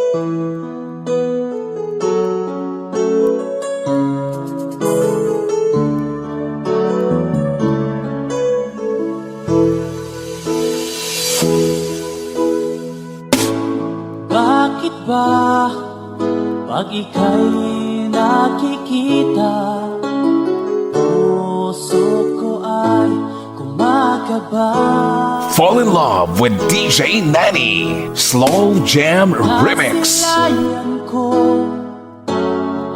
Bakit ba pag ika'y nakikita, puso ko ay kumakaba? Fall in love with DJ Nanny. Slow Jam Remix. Nasilayan ko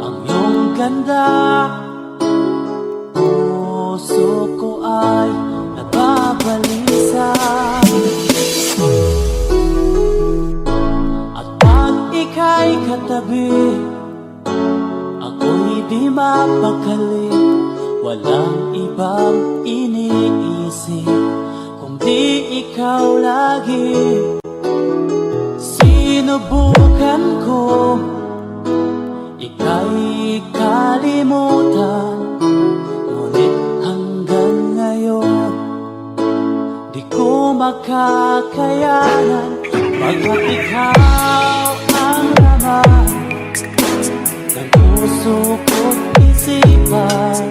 ang iyong ganda, puso ko ay nababalisa. At pag ika'y katabi, ako'y di mapakali. Walang ibang iniisip kundi ikaw lagi. Sinubukan ko ika'y kalimutan, ngunit hanggang ngayon di ko makakayanan. Pagkat ikaw ang laman ng puso ko't isipan,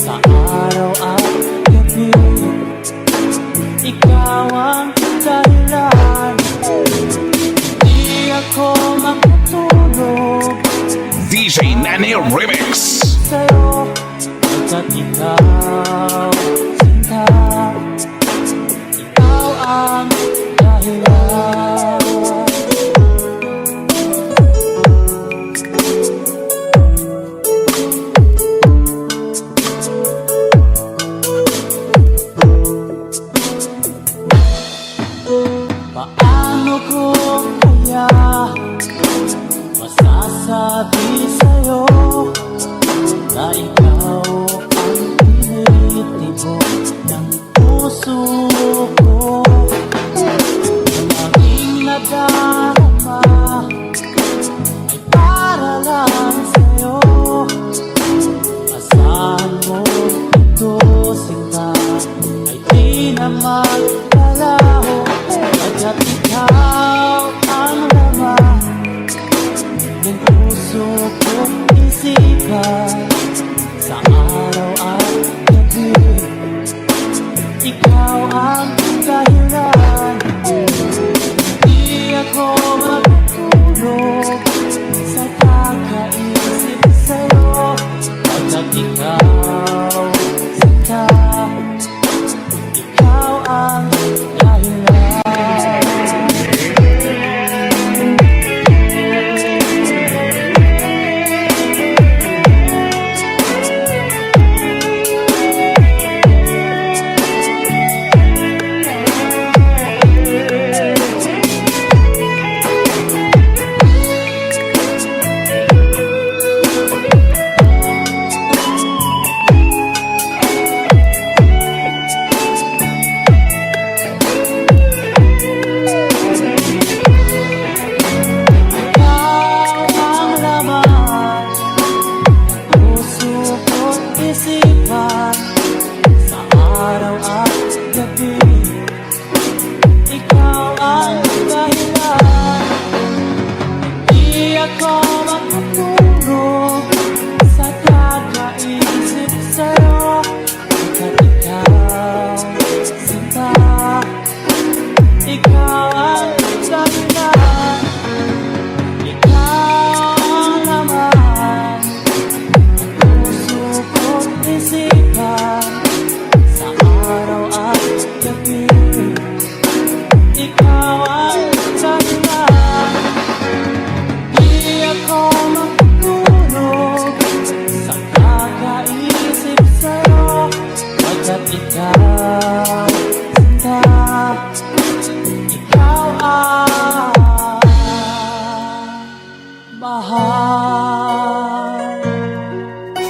sa araw at gabi ikaw ang dahilan. Di ako makatulog DJ Nanny Remix. sa'yo, pagkat ikaw sinta, ikaw ang dahilan. Paano ko kaya masasabi sa'yo na ikaw ang tinitibok ng puso ko? Ang aking nadarama ay para lang sa'yo. Asahan mo ito, sinta, ay di na magkalaho. Pagkat ikaw ang laman ng puso ko't isipan, sa araw at gabi ikaw ang dahilan. Di ako matutulog sa kakaisip sa'yo, pagkat ikaw sinta, ikaw ang dahilan.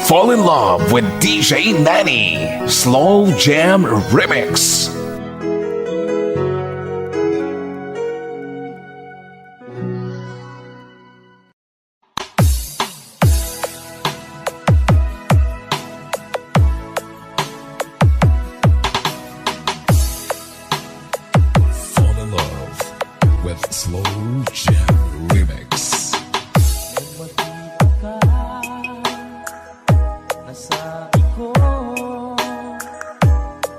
Fall in love with DJ Nanny. Slow Jam Remix. Fall in love with with Slow Jam Remix. Nung makita ka, nasabi ko,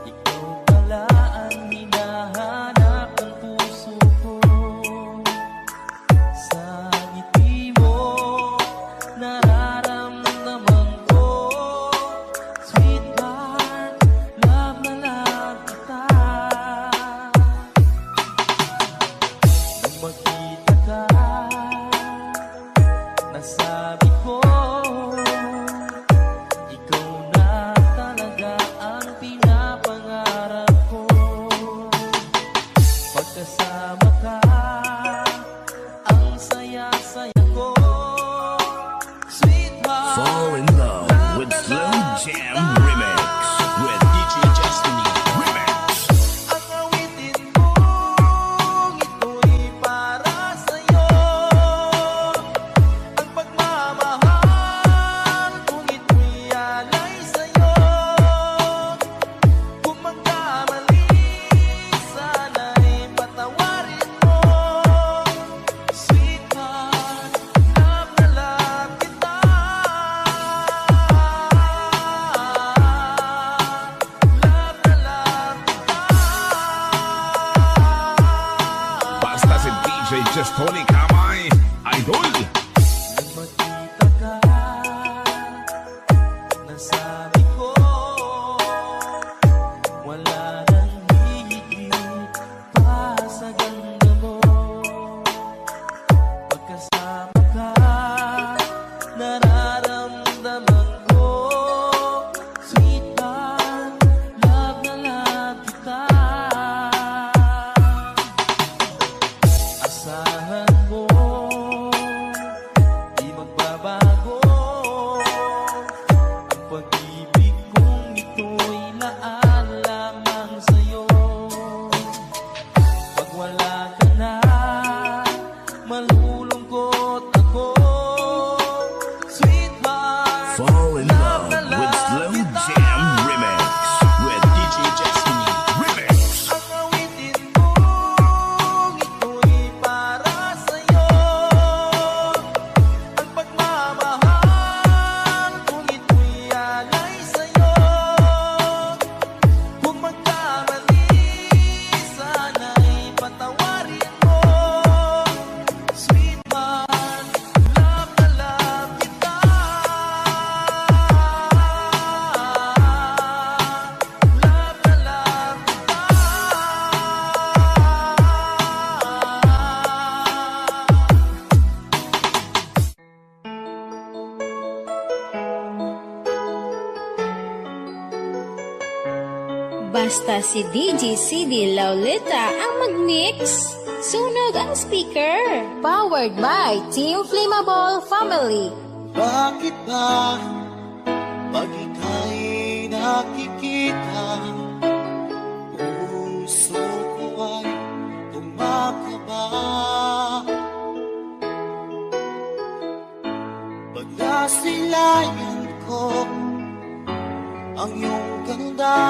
ikaw pala ang hinahanap ng puso ko. Sa ngiti mo, nararamdaman ko, sweetheart, love na love kita. Nung makita ka, nasabi ko, ikaw na talaga ang pinapangarap ko. Pagkasama ka, ang saya-saya ko, sweetheart. Fall in love with Slow Jam Remix with DJ Destiny Remix. Ang awitin kong ito'y para sa'yo. Ang pagmamahal kong ito'y alay sa'yo. Kung magkamali, sana'y patawarin mo. Sweetheart, love na love kita. Love na love kita. Basta si DJ Just Tony Kamay, idol. Nung makita ka, nasabi ko, wala nang hihigit pa sa ganda mo. Pagkasama ka, nararamdaman ko, sweetheart, love na love kita. Asahan mo, di magbabago ang pag-ibig kong ito'y laan lamang sa'yo. Pag wala ka na, malulungkot ako, sweetheart. Fall in love na with love Slow kita. Jam Remix with DJ Destiny Remix. Ang awitin kong ito'y para sa'yo. Ang pagmamahal kong ito'y alay sa'yo. Kung magkamali, sana'y patawarin mo. Sweetheart, love na love kita. Love na love kita. Basta si DJ CD Laulita ang mag-mix. Sunog ang speaker. Powered by Team Flammable Family. Bakit ba pag ika'y nakikita, puso ko ay kumakaba? Pag nasilayan ko ang iyong ganda,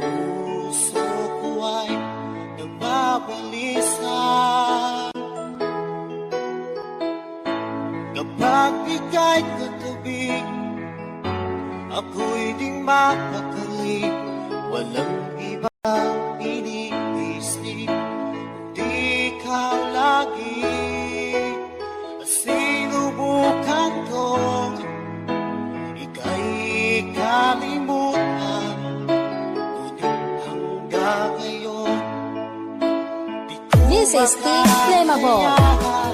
puso ko ay nababalisa. Kapag ika'y katabi, ako'y di mapakali. Walang ibang iniisip, kundi ikaw lagi. Sinubukan kong ika'y kalimutan, ngunit hanggang ngayon di ko This is Team Flammable. makakayanan.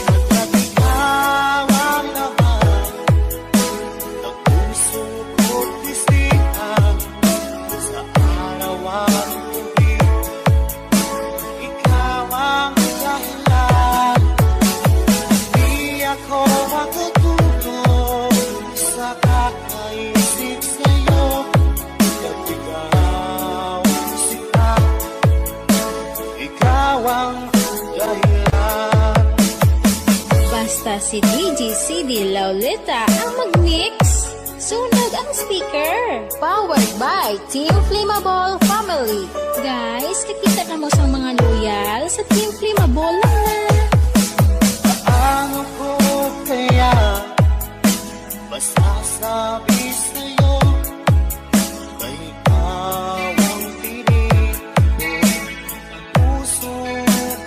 Pagkat ikaw ang laman ng puso ko't bisihan, sa araw-araw gabi, ikaw ang dahilan. Di ako makatulog sa kakaisip sa'yo, at ikaw ang sila, ikaw ang dahilan. Basta si DJ CD Laulita ang mag-mix. Sunog ang speaker! Powered by Team Flammable Family. Guys, nakita na mo sa mga loyal sa Team Flammable lang na. Ano ko kaya masasabi sa'yo? May ikaw ang tinig ng puso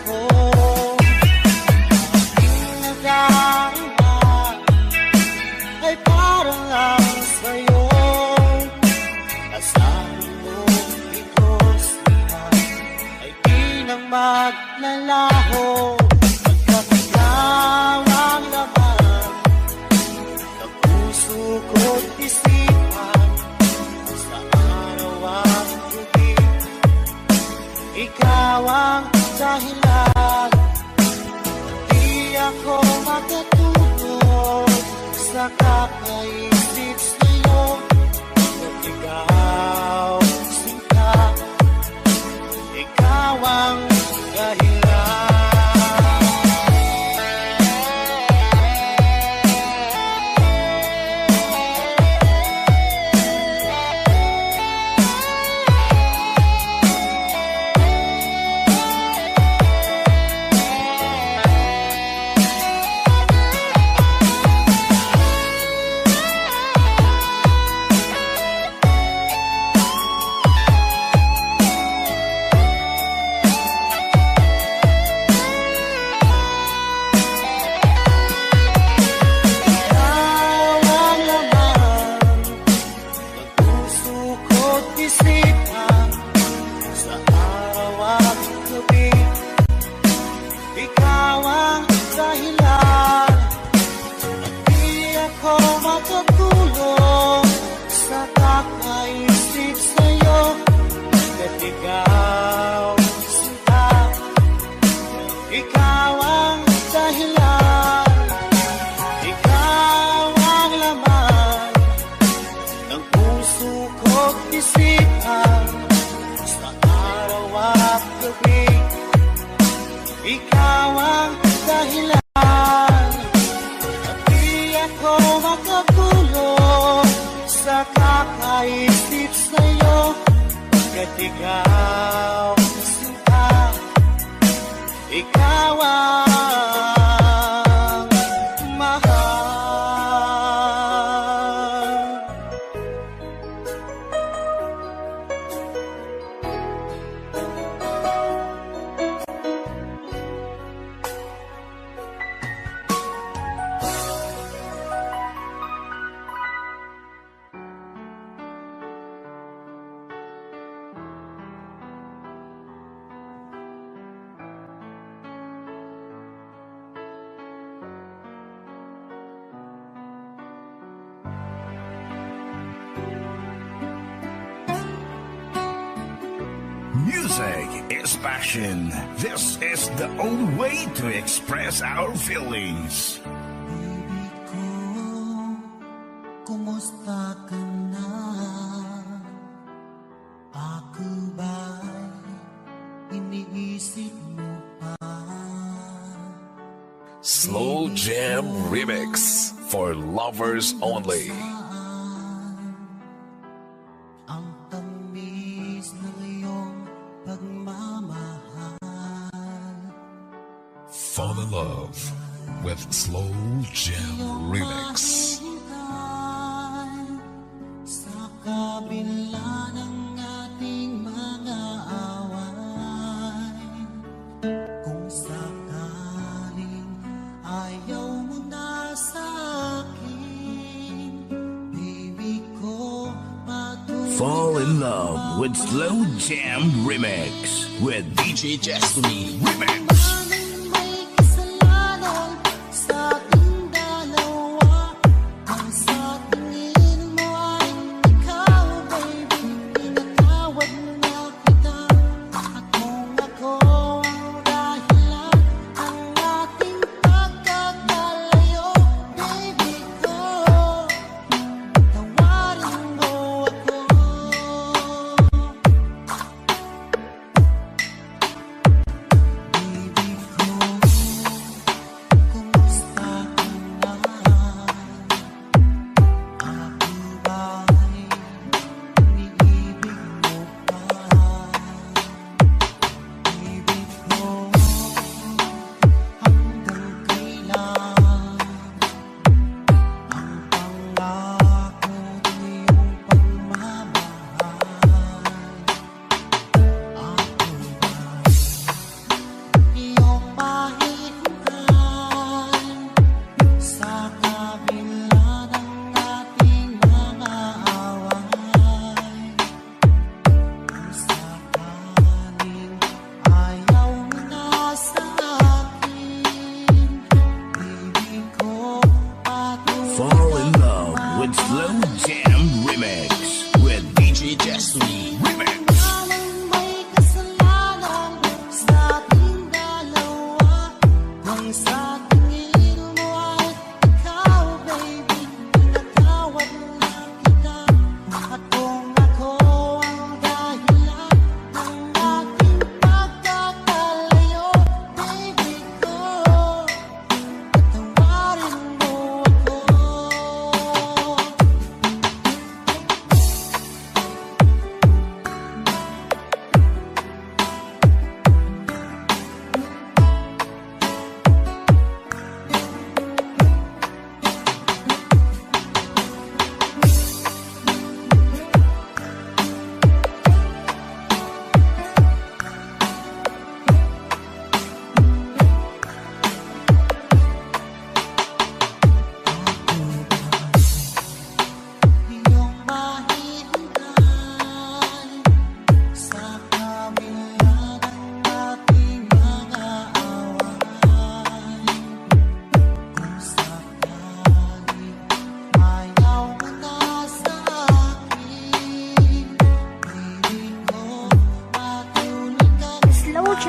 ko. Aking nagdaan ay parang lang sa'yo. Asahan mo ito sila ay di nang maglalaho. Ikaw ang laman ng puso ko't isipan sa araw at gabi. Ikaw ang dahilan, di ako makatulog sa kakaisip sa'yo. At ikaw, sinta, ikaw ang dahilan. Ikaw ang dahilan, at di ako matutulog sa kakaisip sa'yo. At ikaw, sinta, ikaw ang dahilan, ikaw ang laman ng puso ko't isipan sa araw at gabi. Ikaw ang dahilan, at di ako makatulog sa kakaisip sa'yo. At ikaw, sinta, ikaw ang mahal. Music is passion. This is the only way to express our feelings. Baby ko, kumusta ka na? Ako ba'y iniisip mo pa? Slow Jam Remix for lovers only. Ang tamis ng iyong pagmamahal. Fall in love with Slow Jam Remix. Sa kabila ng ating mga away, kung sakaling ayaw mo na sa akin, baby ko, Fall in love with Slow Jam Remix with DJ Destiny Remix. may kasalanan sa ating dalawa. Ang sa tingin mo ay ikaw, baby, pinatawad na kita. At kung ako ang dahilan ng ating pagkakalayo, baby ko, tawarin mo ako. Baby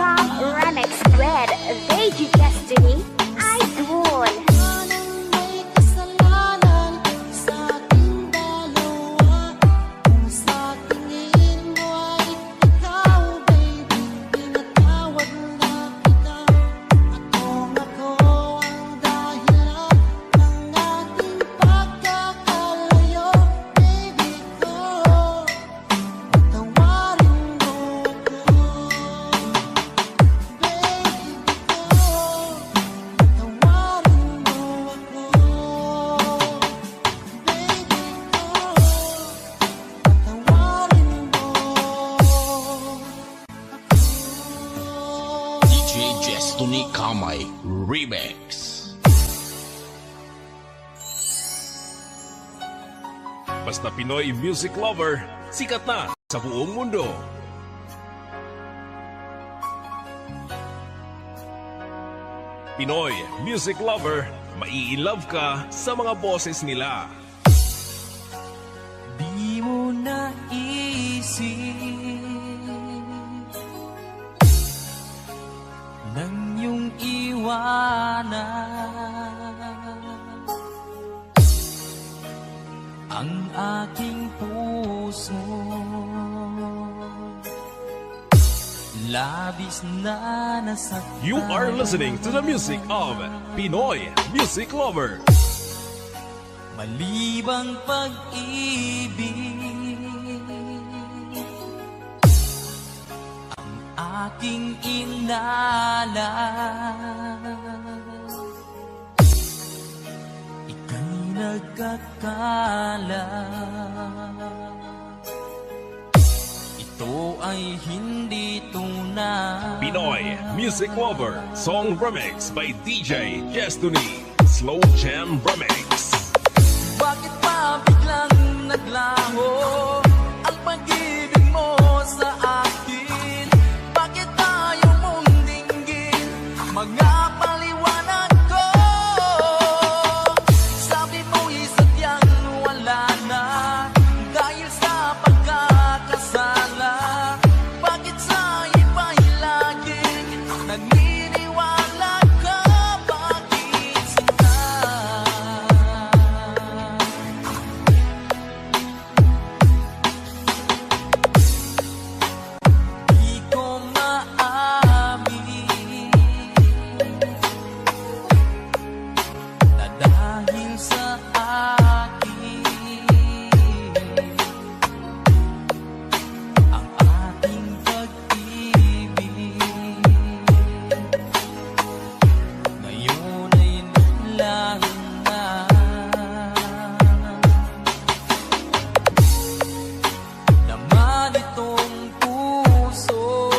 Jam Remix with Veggie Destiny Idol. Anong may kasalanan sa ating dalawa? Kung sa tingin mo ay ikaw, baby, pinatawad na kita. Ako ang dahilan ng ating pagkakalayo. Baby ko, patawarin mo ako. Baby ko, patawarin mo ako. Baby ko, patawarin mo ako. DJ Destiny Kamay Remix. Basta Pinoy music lover, sikat na sa buong mundo. Pinoy music lover, mai-love ka sa mga boses nila. Di mo naisip nang iyong iwanan ang aking puso. Labis na nasaktan. You are listening to the music of Pinoy music lover. Malibang pag-ibig ang aking inala. Ika'y nagkakala. Ito ay hindi tunay. Pinoy music lover, song remix by DJ Destiny, Slow Jam Remix. Bakit pa biglang naglaho ang pag-ibig mo sa akin? Bakit tayo mong dinggin mga paliwanag ko? Sabi mo isadyang wala na dahil sa pagkakasala. Bakit sa iba'y laging naniniwala ka? Bakit sinta? Di ko maamin na dahil sa akin ang ating pag-ibig ngayon ay nilang na. Naman itong puso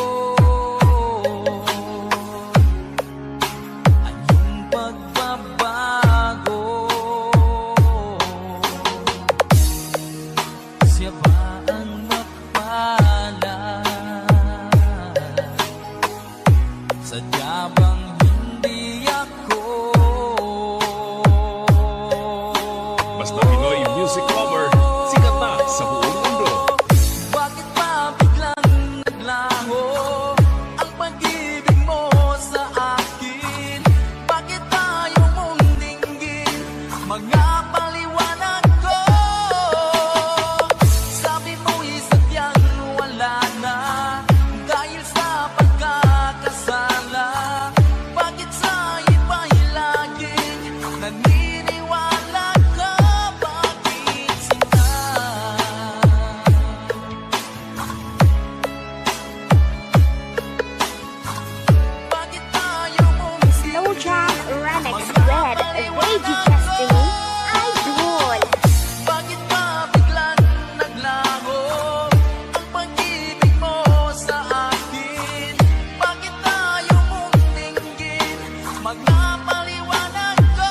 ang iyong pagbabago. Siya ba ang mapala? Sadya bang hindi ako? Basta Pinoy music lover, sikat na sa buong mundo. Bakit pa biglang naglaho ang pag-ibig mo sa akin? Bakit tayo mong dinggin mga paliwanag ko? Sabi mo isadyang wala na dahil sa pagkakasala. Bakit sa iba'y laging naniniwala ka? Bakit sinta? Bakit tayo mong Slow Jam Remix with Veggie Destiny Idol. Bakit pa biglang naglaho ang pag-ibig mo sa akin? Bakit tayo mong dinggin mga paliwanag ko?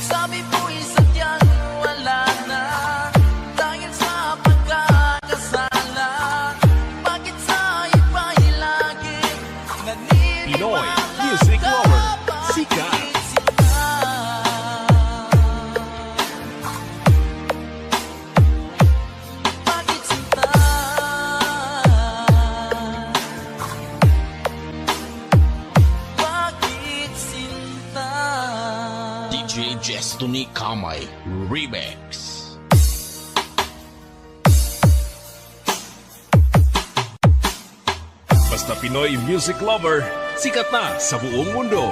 Sabi mo'y sadyang wala na dahil sa pagkakasala. Bakit sa iba'y laging Pinoy naniniwala music ka? lover, sikat. Bakit sinta? Bakit sinta? Destiny Kamay Remix. Basta Pinoy music lover, sikat na sa buong mundo.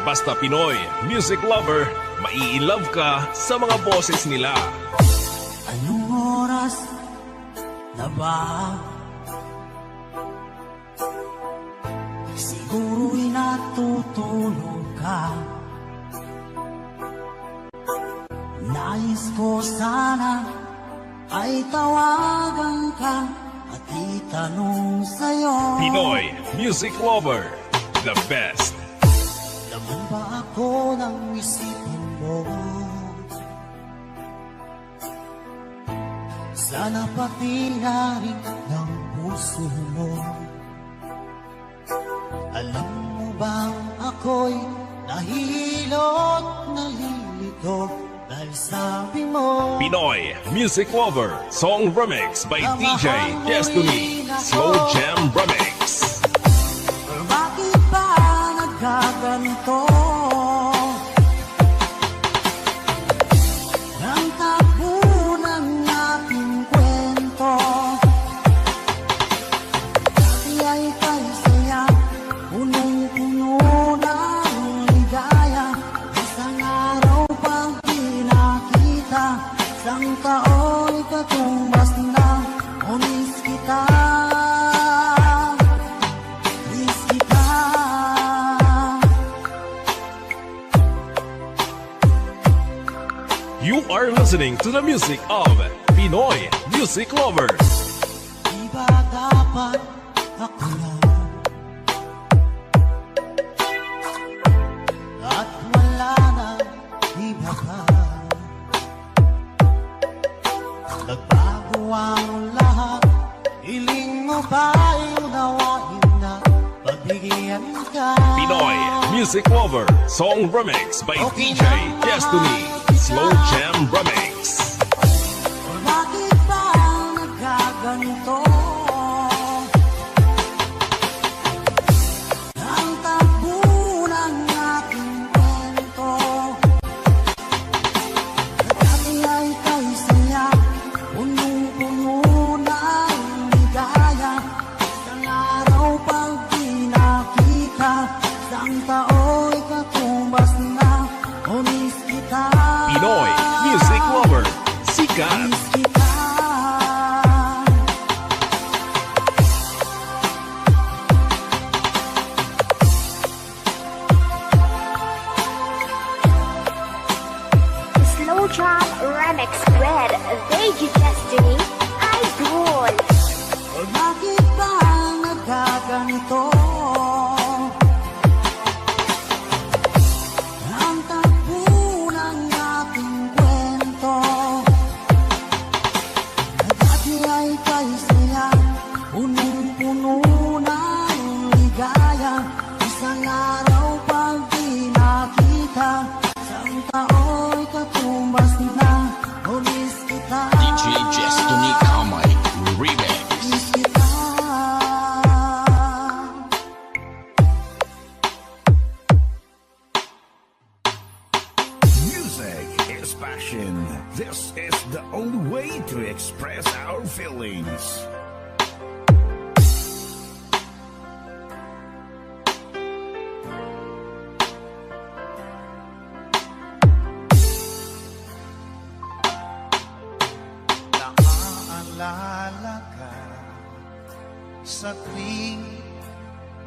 Basta Pinoy music lover, mai-love ka sa mga boses nila. Anong oras na ba? Siguro'y natutulog ka. Nais ko sana ay tawagan ka at itanong sa'yo, Pinoy music lover, the best. laman ba ako ng isipin mo? Sana pati na rin ng puso mo. Alam mo bang ako'y nahihilot, nalilito dahil sabi mo Pinoy music lover, song remix by DJ Destiny, Slow Jam Remix. bakit ba nagkaganito? Ang takbo ng aking kwento, dati ay kay saya, punong-puno ng ligaya. Isang araw pang pinakita, isang taon katumbas na, unis kita. You are listening to the music of Pinoy music lovers. Di ba dapat ako lang at wala na iba pa? Nagbago ang lahat, hiling mo ba'y unawain na pagbigyan ka? Pinoy music lover, song remix by DJ Destiny, Slow Jam Remix. Bakit ba nagkaganito? Ang takbo ng aking kwento, dati ay kay saya, punong-puno ng ligaya. Isang araw pang pinakita, isang tao'y katumbas na, unis kita. Pinoy music lover, sikat. Slow Jam Remix with Veggie Destiny, Idol. Bakit ba nagkaganito? Ang takbo ng aking kwento, dati ay kay saya, punong-puno ng ligaya. Isang araw pang pinakita, isang tao'y katumbas na, unis kita. DJ Destiny Kamay Remix. Unis kita. Music is passion. This is the only way to express our feelings. Naaalala ka sa tuwing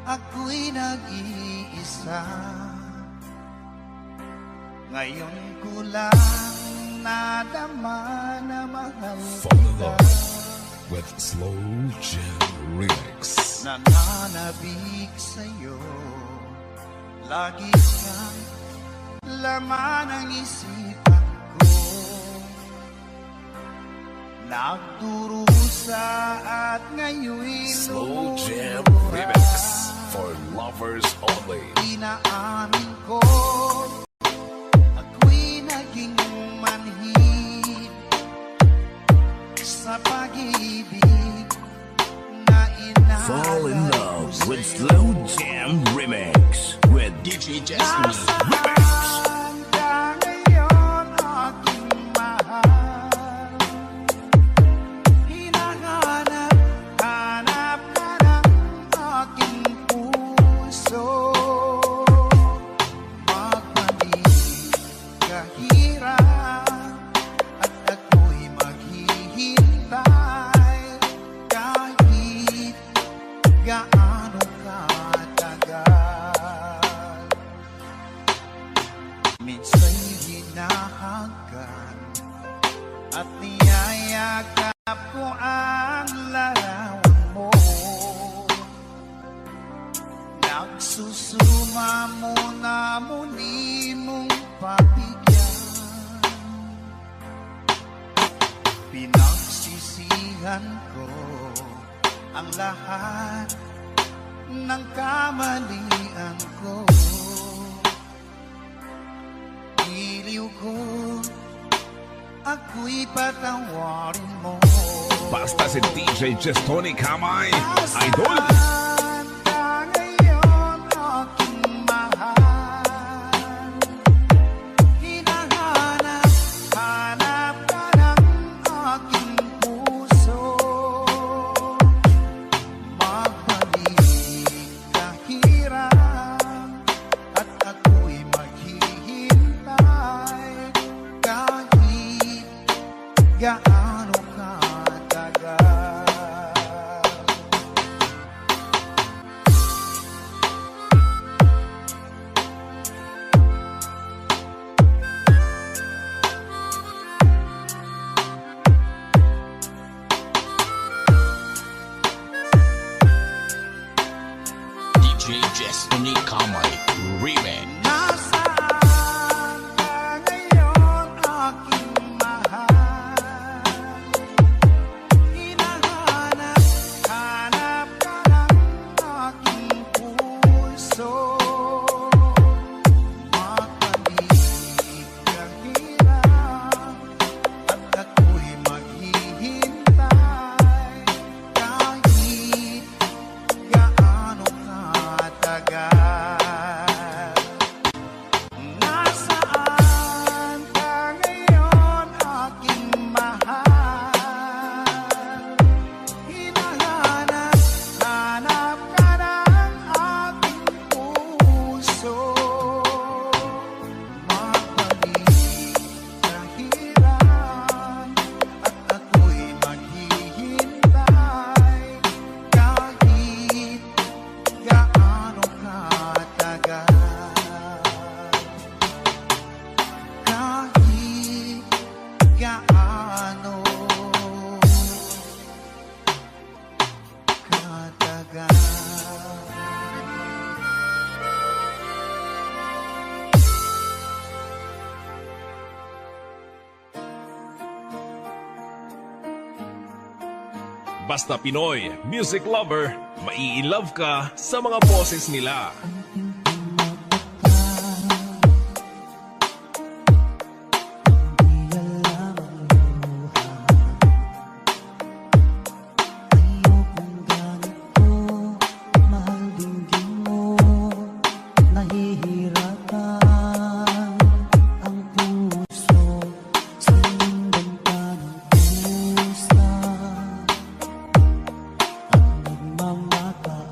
ako'y nag-iisa. Ngayon ko lang nadama na mahal Fall in kita. love with Slow Jam Remix. Nananabik sa'yo, lagi kang laman ng isipan ko. Nagdurusa at ngayon'y Slow Jam lumura. Remix for lovers only. Inaamin ko, ako'y naging manhid sa pag-ibig na Fall in love with Slow Jam Remix with DJ Destiny. Remix. Gaano katagal Minsa'y hinahanggan At niyayakap ko ang larawan mo Nagsusuma mo na muli mong pagbigyan Pinagsisihan ko ang lahat ng kamalian ko. Iliw ko, ako'y patawarin mo. Basta si DJ Destiny Kamay, idol. Nasaan ka ngayon, aking mahal? Hinahanap, hanap ka ng aking puso. Magbalik kahirap at ako'y maghihintay kahit gaano katagal. DJ Destiny Kamay Remix. Nasaan ka ngayon, aking mahal? Hinahanap, hanap ka ng aking puso. Magbalik kahirap at ako'y maghihintay kahit gaano katagal. Nasaan ka ngayon, aking mahal? Hinahanap, hanap ka ng aking puso. Magbalik kahirap at ako'y maghihintay kahit gaano katagal. Kahit gaano katagal. Basta Pinoy, music lover, mai-love ka sa mga boses nila. Ayokong ganito, mahal dinggin mo, nahihirapan ang puso sa banta ng pusa at nagmamakaawa.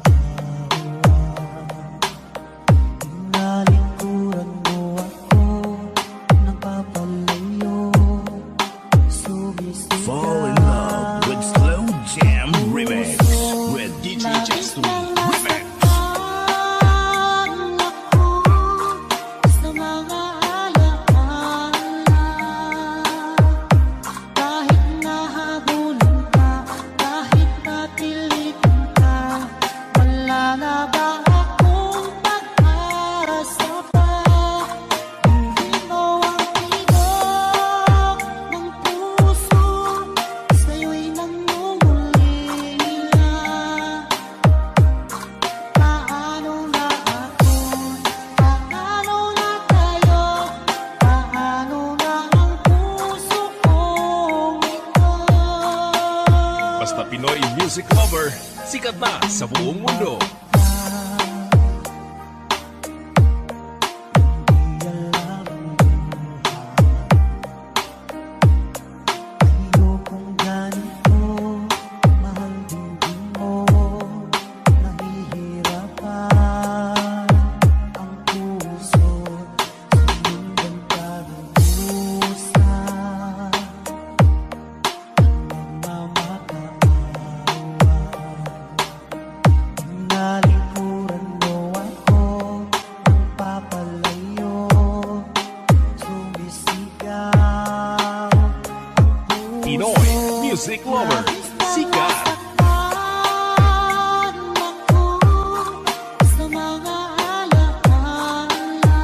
Basta Pinoy music lover, sikat na sa buong mundo. Ayokong ganito, mahal din mo, nahihirapan ang puso, sinundan ka ng pusa, nagmamakaawa. Nalikuran mo ako ng papalayo, sumisigaw Pinoy music lover, sikat. sa mga alaala.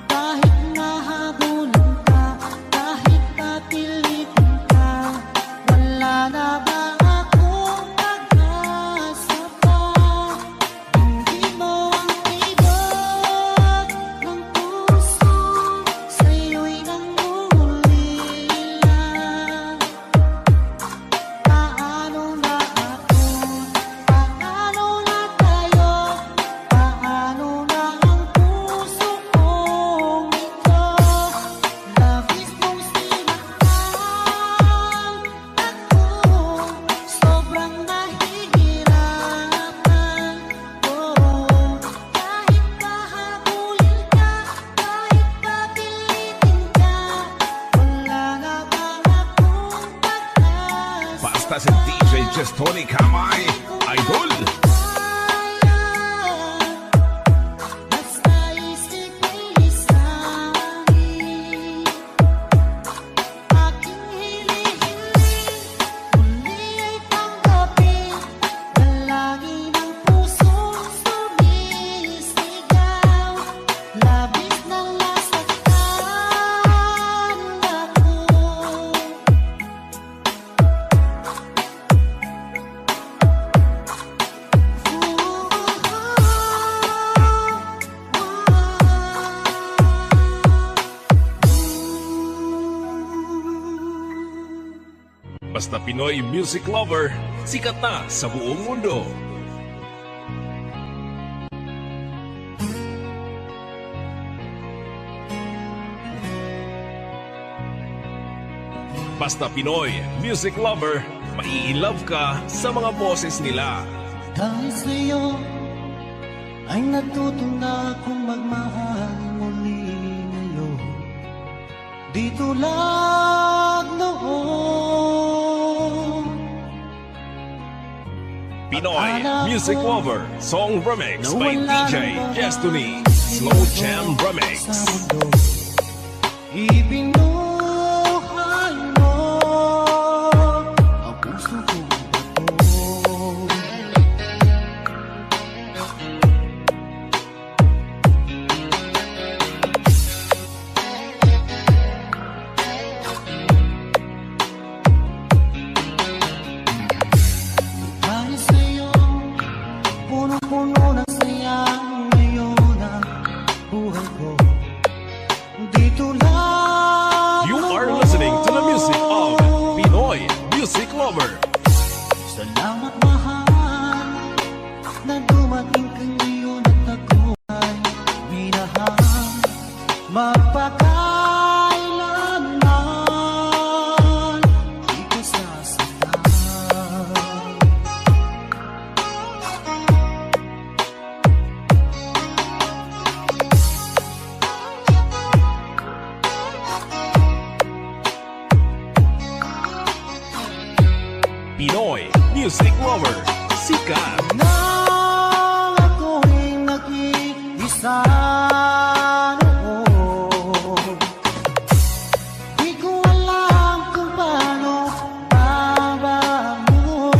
Kahit nahabulan ka, kahit napilitan ka, wala na ba akong pag-asa pa? Hindi mo ang tibok ng puso, sa'yo'y nangungulila. Paano na ako? Paano na tayo? Paano na ang puso kong ito? Labis mong sinaktan ako, sobrang nahihirapan ko. Kahit pahabulin ka, kahit papilitin ka, wala na ba akong pag-asa? Basta si DJ Jestoni Kamay, idol. Basta isipin isahin, aking hinihiling, muli ay tanggapin, dalangin ang pusong sumisigaw, labis na nasaktan ako. Basta Pinoy music lover, sikat na sa buong mundo. Basta Pinoy music lover, mai-love ka sa mga boses nila. Dahil sa'yo ay natuto na akong magmahal muli ngayon. Di tulad noon. Pinoy music lover, song remix by DJ Jestoni, Slow Jam Remix. Sa mundo, ibinuhay mo ang puso kong bato. Dahil sa'yo, punong-puno ng saya ngayon ang buhay ko. Di tulad You are listening to the music of Pinoy music lover. Salamat mahal na dumating ka ngayon at ako ay minahal magpakailanman di ko sasaktan. Pinoy music lover, sikat. Nang ako'y nag-iisa noon, di ko alam kung paano babangon.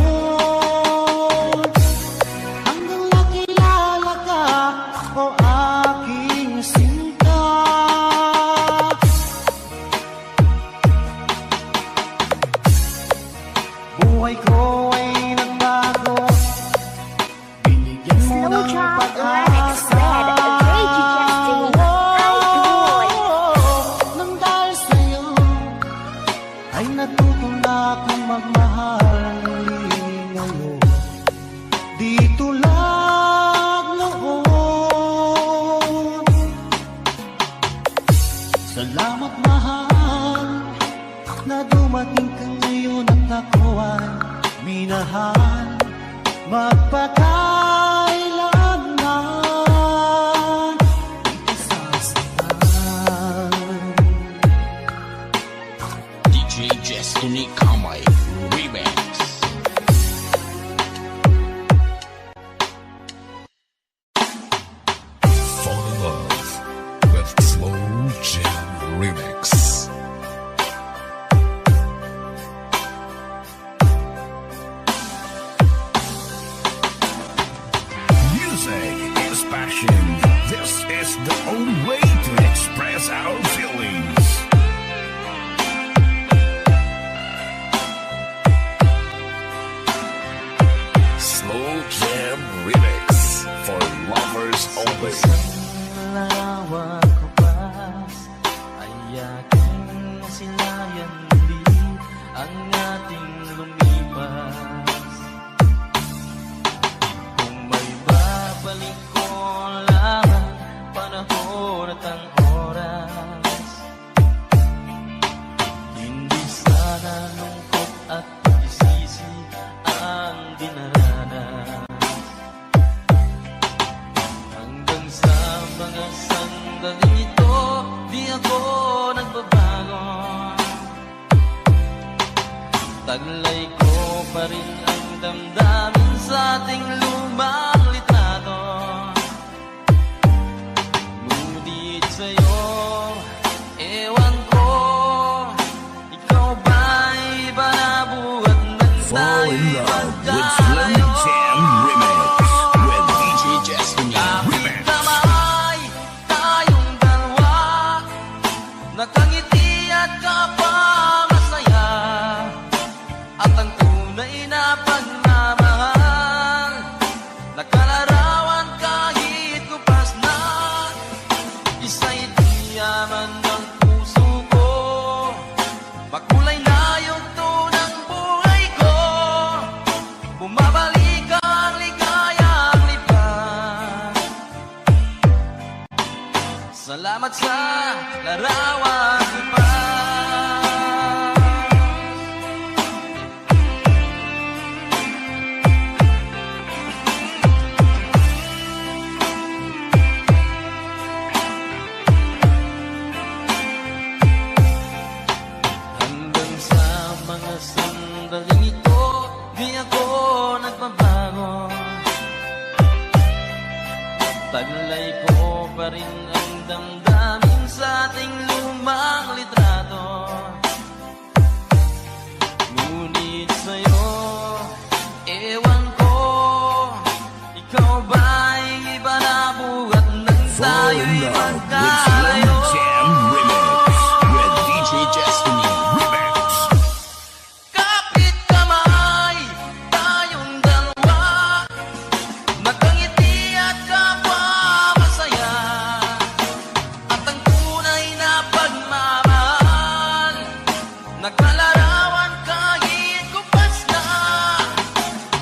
Hanggang nakilala ka, o aking sinta. Buhay ko ay nagbago, binigyan mo Slow ng Jam Remix pag-asa. Red, DJ Jestoni, idol. Nang dahil sa'yo ay natuto na akong magmahal muli ngayon. Di tulad noon. Salamat mahal na dumating ka ngayon at ako ay minahal magpakailanman. Di sasaktan. DJ Destiny Kamay Remix. Fall in love with Slow Jam Remix. Music is passion. This is the only way to express our feelings. Slow Jam Remix for lovers only. Larawan ko pa ay aking silayan muli ang ating lumipas. Kung may babalik ko lang panahon at ang oras, hindi sana lungkot at pagsisisi ang dinaranas. Hanggang sa mga sandaling ito, di ako nagbabago. Taglay ko pa rin ang damdamin sa ating lumang litrato. Ngunit sa'yo, ewan ko, ikaw ba'y iba na buhat nang Fall in tayo'y love with Slow magkalayo? Jam Remix with DJ Destiny Remix. Kamay, tayong dalawa, nakangiti at kapangasaya, at ang tunay na pagmamahal, nakalarawan kahit kupas na, isa'y diyaman ng puso ko, makulay na yung tunang buhay ko, bumabalik ang ligayang lipas. Salamat sa larawan pa. Hanggang sa mga sandaling ito, di ako nagbabago. Taglay ko pa rin ang damdamin sa ating lumang litrato. Ngunit sa'yo, ewan ko, ikaw ba'y iba na buhat nang Fall tayo'y in love with magkalayo? Slow Jam Remix with DJ Destiny Remix. Kapit kamay, tayong dalawa, nakangiti at kapwa masaya, at ang tunay na pagmamahal, nagkalarawan kahit kupas na,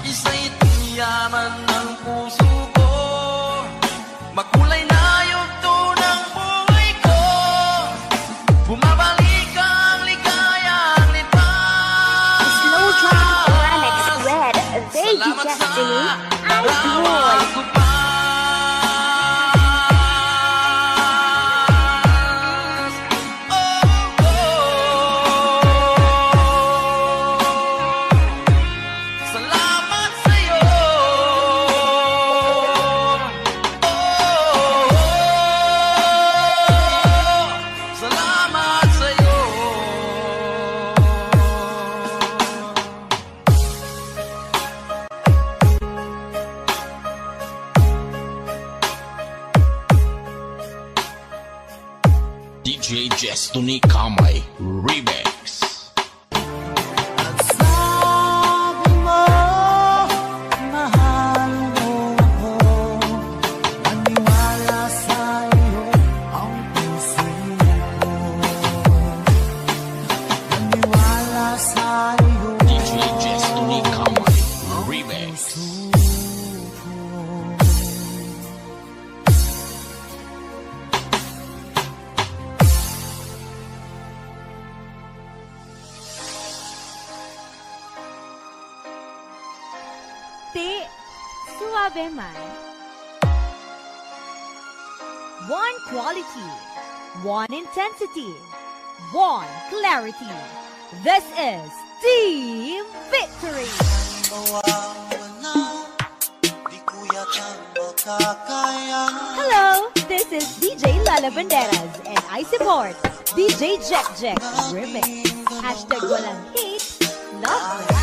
isa'y tiyaman ng puso ko, makulay na yung tunang buhay ko, bumabalik ang ligayang lipas. Slow Jam Remix with DJ Salamat sa Destiny larawan ko pa. Salamat sa'yo. Salamat sa'yo. DJ Destiny Kamay Remix. Sabi mo, mahal mo ako, naniwala sa'yo ang puso ko. Naniwala sa'yo suabe man. One quality, one intensity, one clarity. This is Team Victory! Hello, this is DJ Lala Banderas and I support DJ Jack Jack Remix. Hashtag walang hate, love rap.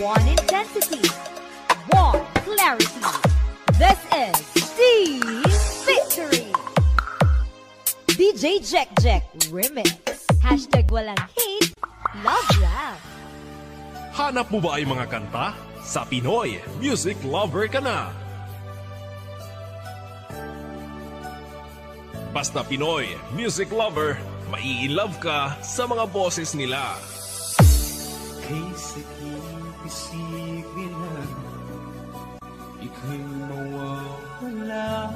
One intensity, one clarity. This is Team Victory! DJ Jack Jack Remix. Hashtag walang hate, love rap. Hanap mo ba ay mga kanta? Sa Pinoy, music lover ka na. Basta Pinoy, music lover, mai-love ka sa mga boses nila. Kay sakit isipin na ika'y mawawala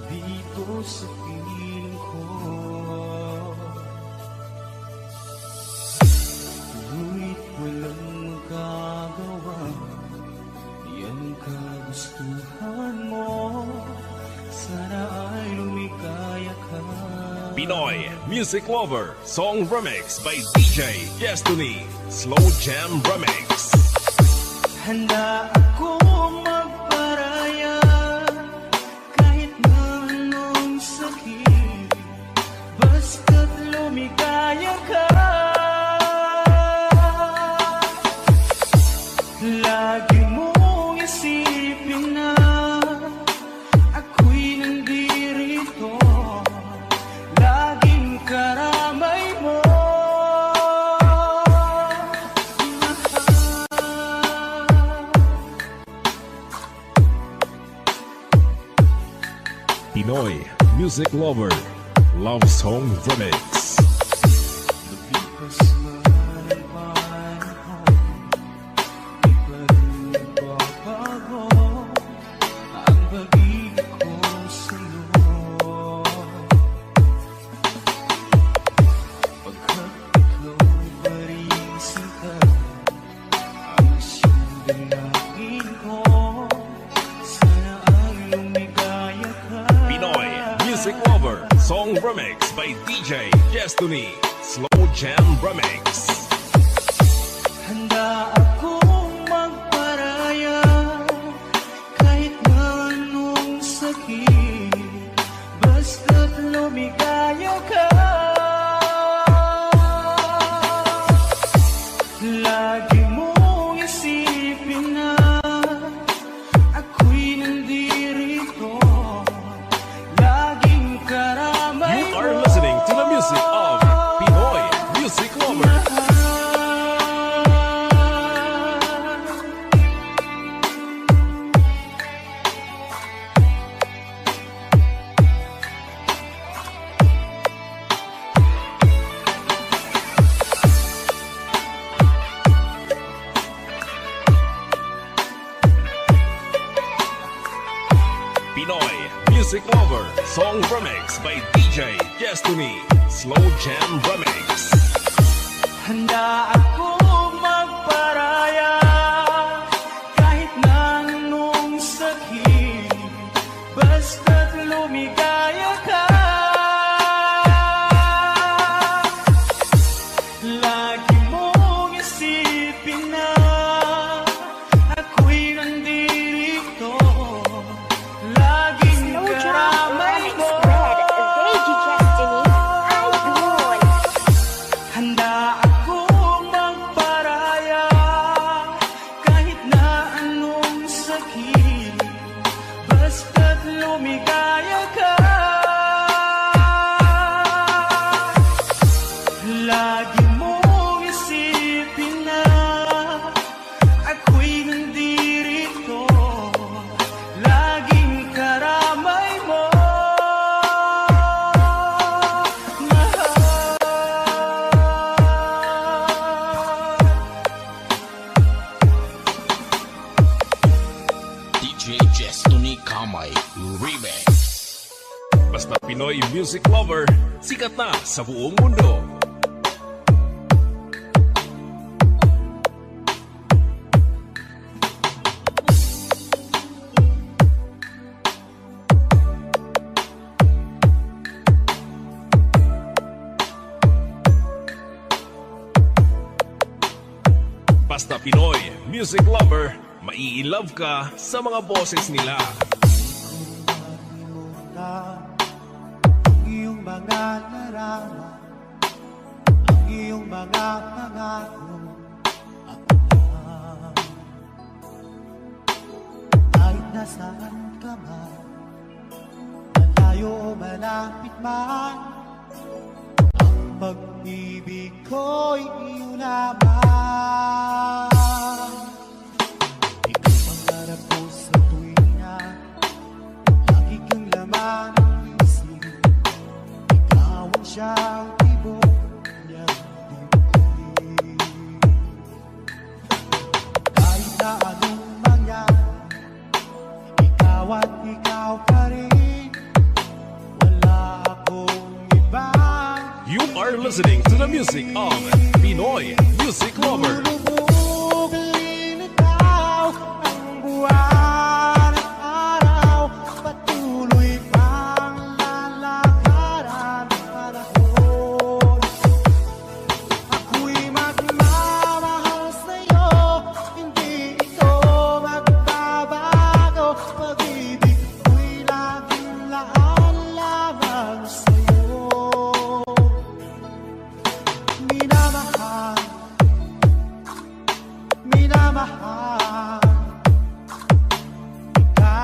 dito sa piling ko. Ngunit walang magagawa, yan kagustuhan mo. Sana ay lumikaya ka. Pinoy Music Lover Song Remix by DJ Destiny Slow Jam Remix. Handa akong magparaya kahit na anong sakit, basta't lumikaya ka. Lagi mong isipin na ako'y nandirito, laging karamay mo. Pinoy Music Lover Love Song Remix. Lumipas man ang panahon, di pa rin nagbabago ang pag-ibig ko sa'yo. Pagkat ikaw pa rin sinta, ang siyang dalangin ko. Sana ay lumigaya ka. Pinoy Music Lover Song Remix by DJ Destiny Slow Jam Remix. Handa akong magparaya kahit na anong sakit, basta't lumigaya ka. Lagi mong isipin na ako'y nandirito, laging karamay You are listening to the music of Pinoy Music Lover. Pinoy Music Lover Song Remix by DJ Destiny Slow Jam Remix. Handa akong magparaya kahit na anong sakit, basta't lumigaya ka. Lagi mong isipin na ako'y nandirito, laging No job, karamay remix mo. with DJ Destiny, Idol. Handa akong magparaya kahit na anong sakit, basta't lumigaya ka. Lagi mong isipin na ako'y nandirito, laging karamay mo. DJ Destiny Kamay Remix. Basta Pinoy Music Lover, sikat na sa buong mundo. Basta Pinoy Music Lover, mai-love ka sa mga boses nila. Ang iyong mga larawan, ang iyong mga pangako, ako lang. Kahit nasaan ka man, malayo o malapit man, ang pag-ibig ko'y iyo lamang. Ikaw pangarap ko sa tuwing na lagi kang laman ng isip. Ikaw ang siyang tibok niyang dibdib. ikaw pa rin. Wala akong ibang You are listening to the music of Pinoy Music Lover. lubog. Linitaw ang buwan at araw, patuloy pang lalakaran ang panahon. Ako'y magmamahal sa'yo, hindi ito magbabago. Pag-ibig ko'y laging laan lamang sa'yo. Minamahal, minamahal kita.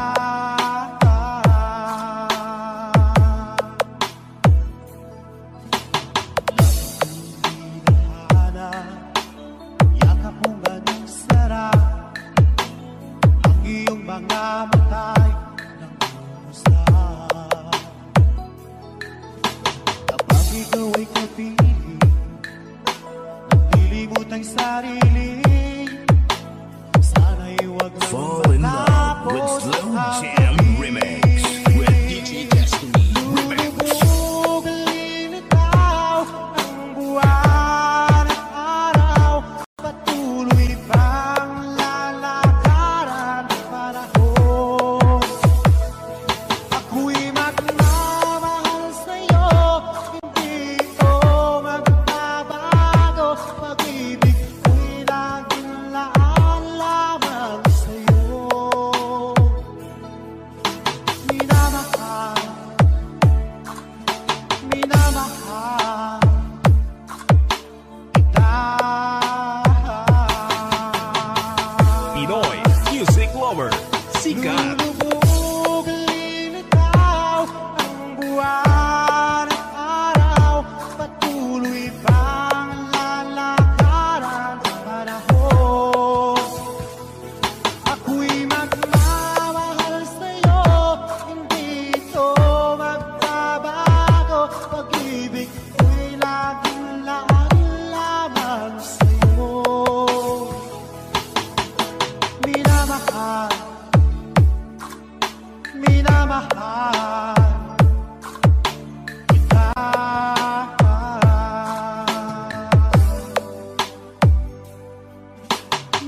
Yakap mong ganong sarap, ang iyong mga matay ng usap. Kapag ikaw ay kapiling, naglilimot ang sarili, sana'y huwag nang Fall in love with matapos Slow ang Jam hapin. Remix with DJ Destiny. Lulubog, linitaw ang buwan at araw, patuloy pang lalakaran ang panahon. Ako'y magmamahal sa'yo, hindi ito magbabago. Pag-ibig ko'y laging laan lamang sa'yo. Minamahal, minamahal kita. Pinoy Music Lover. Sikat. Lulubog, linitaw ang buwan at araw, patuloy pang lalakaran ang panahon. Ako'y magmamahal sa'yo, hindi ito magbabago. Pag-ibig ko'y laging laan lamang sa'yo. Minamahal, minamahal kita.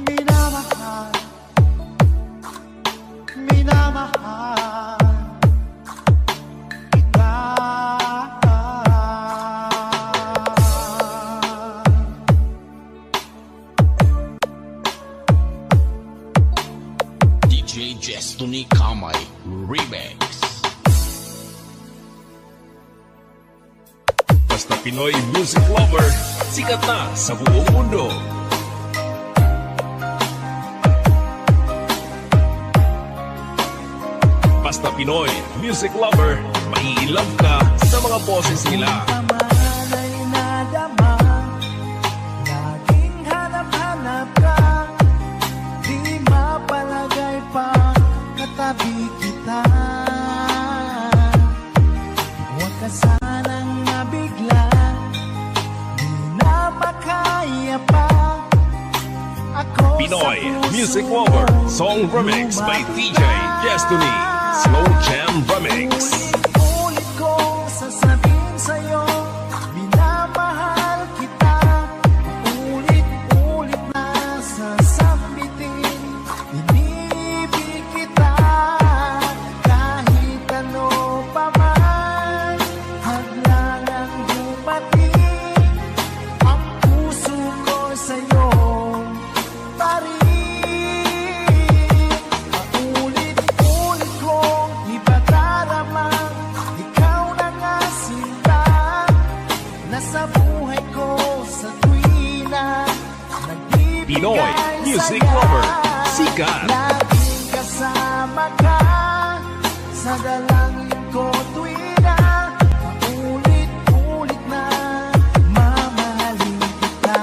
Minamahal, minamahal kita. DJ Destiny Kamay Remix. Basta Pinoy Music Lover. Sikat na sa buong mundo. Basta Pinoy Music Lover. Maiilove ka sa mga boses nila. Ay nadama, laging hanap-hanap ka, di mapalagay pa katabi kita. Huwag ka sanang mabigla, di na makaya pa. Ako Pinoy sa puso Music mo, Lover. Song remix by DJ Destiny. Slow Jam Remix. ulit kong sasabihin sa'yo, minamahal kita. Ulit-ulit na sasambitin, inibig kita. Kahit ano pa man, hadlang ang dumating, ang puso ko sa'yo pa rin. Paulit-ulit kong ipadarama, ikaw na nga sinta, nasa buhay ko sa tuwina, nagbibigay Pinoy Music saya. Lover. Sikat. Laging kasama ka sa dalangin ko tuwina, paulit-ulit na mamahalin kita.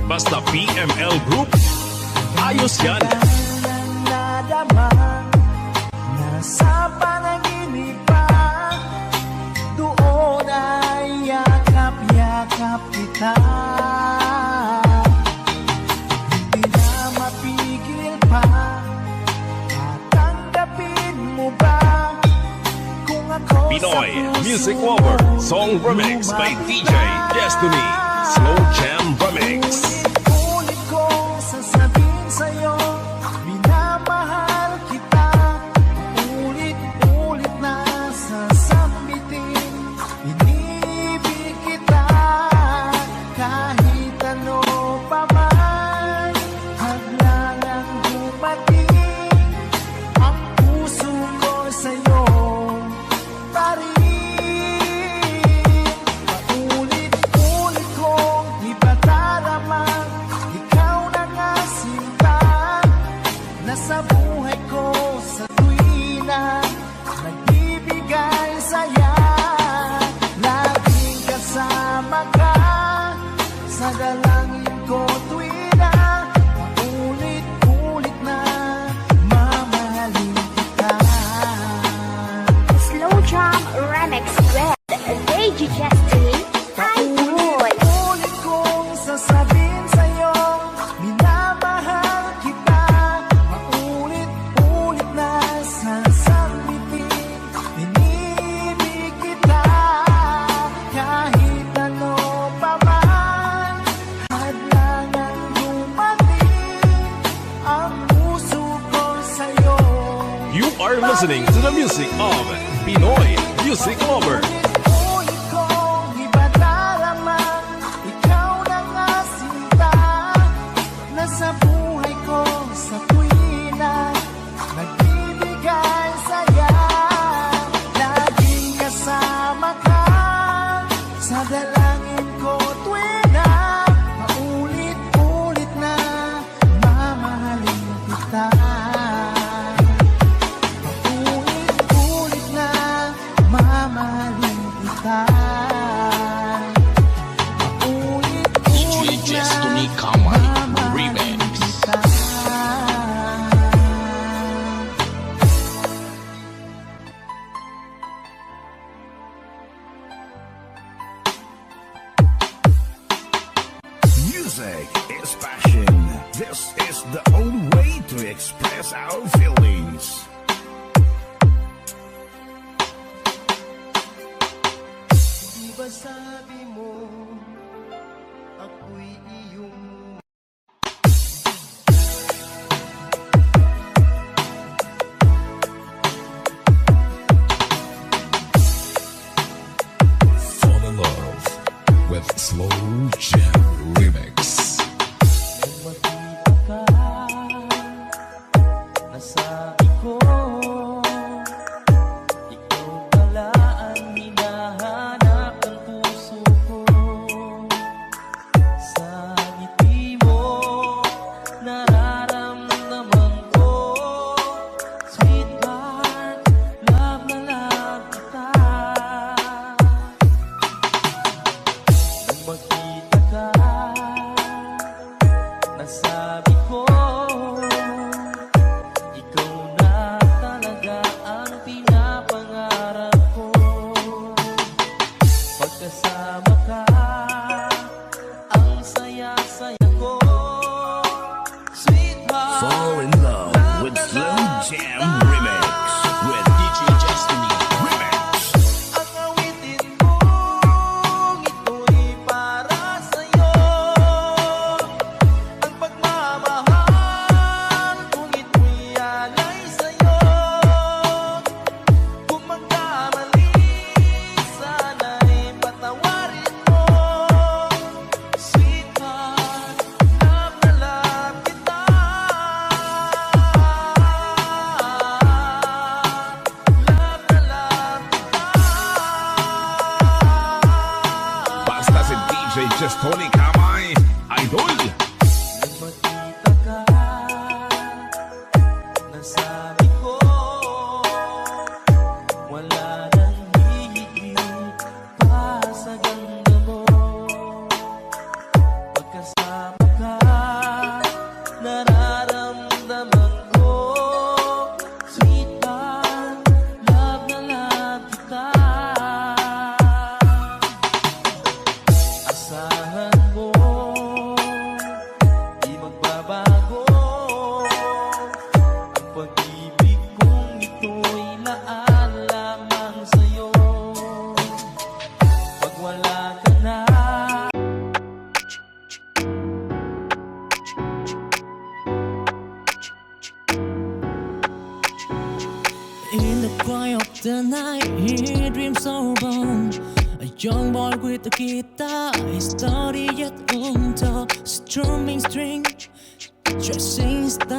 Basta PML Group. Ayos yan. Ang nadama, nasa panaginip pa, doon ay yakap-yakap kita. Hindi na mapigil pa. Tatanggapin mo ba kung ako Pinoy sa puso Music mo Lover Song Remix by DJ Destiny Slow Jam Remix. Ulit kong sasabihin sa'yo, minamahal kita. Ulit-ulit na sasambitin, inibig kita. Kahit ano pa man, hadlangang dumating, ang puso ko sa'yo pa rin. Paulit-ulit kong ipadarama, ikaw na nga sinta. Nasa buhay ko sa tuwina, nagbibigay saya. Laging kasama ka sa dalangin ko tuwina. Paulit-ulit na mamahalin kita. Slow Jam Remix with DJ Destiny. Idol. Ulit kong sasabihin sa'yo, minamahal kita. Paulit-ulit na sasambitin, inibig kita. Kahit ano pa man, hadlangang dumating, ang puso ko sa'yo. You are listening to the music of Pinoy Music Lover. Ulit kong ipadarama, ikaw na nga sinta. Nasa buhay ko sa tuwina, nagbibigay saya. Laging kasama ka sa dalangin ko tuwina. Paulit-ulit na mamahalin kita. Paulit-ulit na mamahalin kita. DJ Destiny Kamay Remix. Music is passion. This is the only way to express our feelings. Di ba sabi mo, ako'y iyong Fall in love with Slow Jam Remix. Makita ka, nasabi ko, ikaw pala ang hinahanap ng puso ko. Sa ngiti mo, nararamdaman ko, sweetheart, love na love kita. Nang makita ka, nasabi ko, ikaw na talaga ang pinapangarap ko. Pagkasama ka, ang saya-saya ko, sweetheart. Fall in love with Slow Jam Remix with DJ Destiny Remix. Ang awitin kong ito'y para sa'yo. Ang pagmamahal kong ito'y alay sa'yo. Kung magkamali, sana'y patawarin mo. Sweetheart, love na love kita. Love na love kita. Basta si DJ Destiny Kamay, Idol. Nang makita ka, nasabi ko, wala nang hihigit pa sa ganda mo. Pagkasama ka, nararamdaman ko, sweetheart, love na love kita. Asahan boy of the night, he dreams so bold. A young boy with a guitar, his story yet untold. Strumming string, dressing style.